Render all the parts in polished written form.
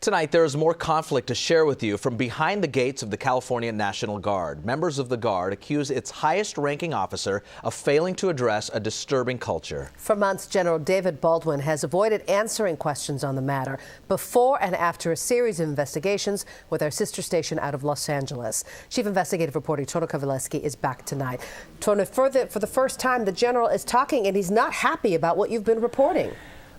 Tonight, there is more conflict to share with you from behind the gates of the California National Guard. Members of the Guard accuse its highest-ranking officer of failing to address a disturbing culture. For months, General David Baldwin has avoided answering questions on the matter before and after a series of investigations with our sister station out of Los Angeles. Chief Investigative Reporter Kovaleski is back tonight. Tony, for the first time, the General is talking, and he's not happy about what you've been reporting.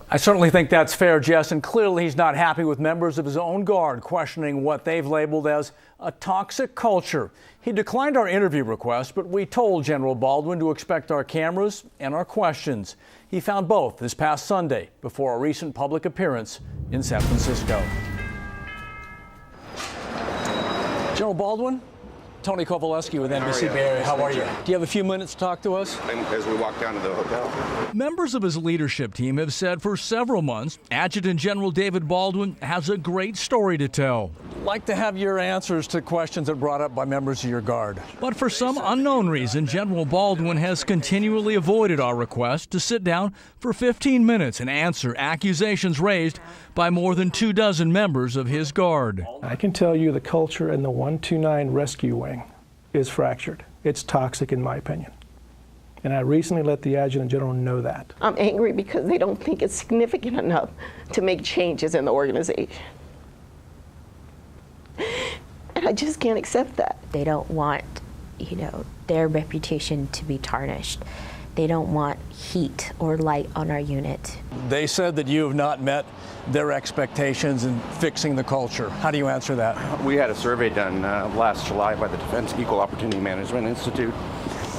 I certainly think that's fair, Jess, and clearly he's not happy with members of his own Guard questioning what they've labeled as a toxic culture. He declined our interview request, but we told General Baldwin to expect our cameras and our questions. He found both this past Sunday before a recent public appearance in San Francisco. General Baldwin? Tony Kovaleski with NBC Bay Area. How are you? Do you have a few minutes to talk to us? As we walk down to the hotel. Members of his leadership team have said for several months, Adjutant General David Baldwin has a great story to tell. Like to have your answers to questions that are brought up by members of your Guard. But for some unknown reason, General Baldwin has continually avoided our request to sit down for 15 minutes and answer accusations raised by more than 24 members of his Guard. I can tell you the culture in the 129 Rescue Wing is fractured. It's toxic in my opinion. And I recently let the Adjutant General know that. I'm angry because they don't think it's significant enough to make changes in the organization. And I just can't accept that. They don't want, their reputation to be tarnished. They don't want heat or light on our unit. They said that you have not met their expectations in fixing the culture. How do you answer that? We had a survey done last July by the Defense Equal Opportunity Management Institute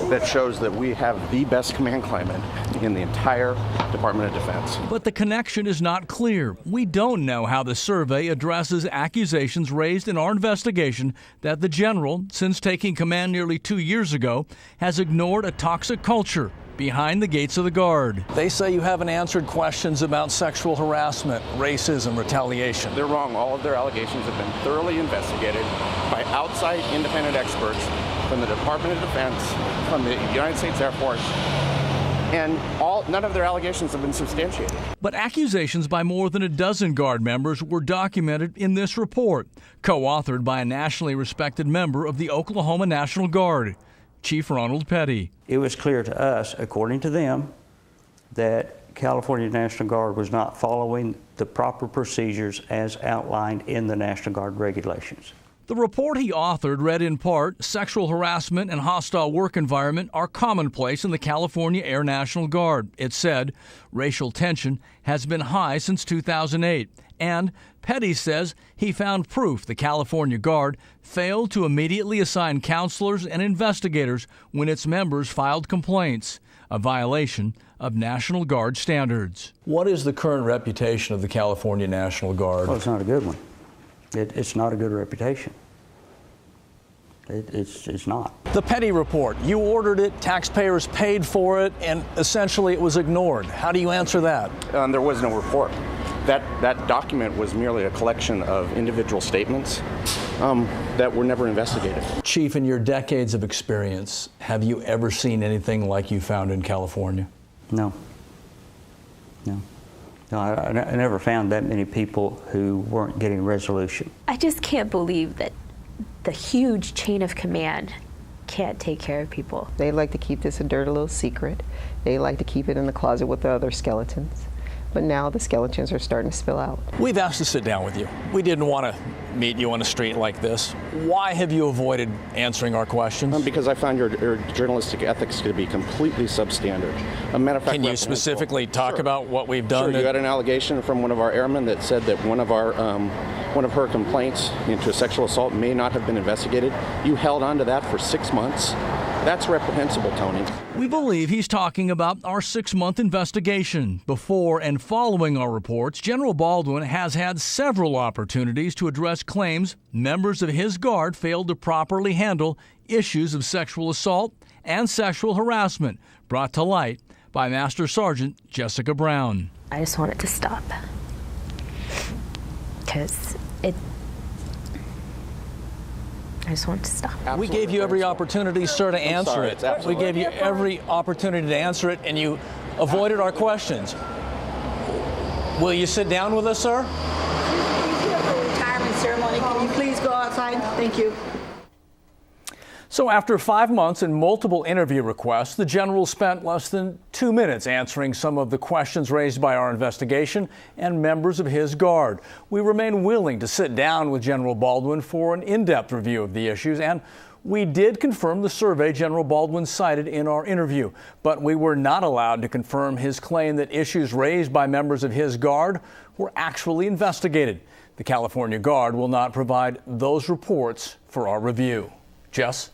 that shows that we have the best command climate in the entire Department of Defense. But the connection is not clear. We don't know how the survey addresses accusations raised in our investigation that the General, since taking command nearly 2 years ago, has ignored a toxic culture behind the gates of the Guard. They say you haven't answered questions about sexual harassment, racism, retaliation. They're wrong. All of their allegations have been thoroughly investigated by outside independent experts from the Department of Defense, from the United States Air Force, and none of their allegations have been substantiated. But accusations by more than a dozen Guard members were documented in this report, co-authored by a nationally respected member of the Oklahoma National Guard, Chief Ronald Petty. It was clear to us, according to them, that California National Guard was not following the proper procedures as outlined in the National Guard regulations. The report he authored read in part, sexual harassment and hostile work environment are commonplace in the California Air National Guard. It said racial tension has been high since 2008. And Petty says he found proof the California Guard failed to immediately assign counselors and investigators when its members filed complaints, a violation of National Guard standards. What is the current reputation of the California National Guard? Well, it's not a good one. It's not a good reputation. It's not. The Petty report, you ordered it, taxpayers paid for it, and essentially it was ignored. How do you answer that? There was no report. That document was merely a collection of individual statements that were never investigated. Chief, in your decades of experience, have you ever seen anything like you found in California? No. No, I never found that many people who weren't getting resolution. I just can't believe that the huge chain of command can't take care of people. They like to keep this a dirty little secret. They like to keep it in the closet with the other skeletons. But now the skeletons are starting to spill out. We've asked to sit down with you. We didn't want to meet you on a street like this. Why have you avoided answering our questions? Because I found your journalistic ethics to be completely substandard. A matter of fact, can you specifically talk about what we've done? Sure. You had an allegation from one of our airmen that said that one of her complaints into sexual assault may not have been investigated. You held on to that for 6 months. That's reprehensible, Tony. We believe he's talking about our 6-month investigation. Before and following our reports, General Baldwin has had several opportunities to address claims members of his Guard failed to properly handle issues of sexual assault and sexual harassment brought to light by Master Sergeant Jessica Brown. I just want it to stop. Because I just want it to stop. Absolutely. We gave you every opportunity, sir, to answer it. We gave you every opportunity to answer it, and you avoided our questions. Will you sit down with us, sir? ceremony. Can you please go outside? Thank you. So after 5 months and multiple interview requests, the general spent less than 2 minutes answering some of the questions raised by our investigation and members of his guard. We remain willing to sit down with General Baldwin for an in-depth review of the issues, and we did confirm the survey General Baldwin cited in our interview, but we were not allowed to confirm his claim that issues raised by members of his guard were actually investigated. The California Guard will not provide those reports for our review. Jess?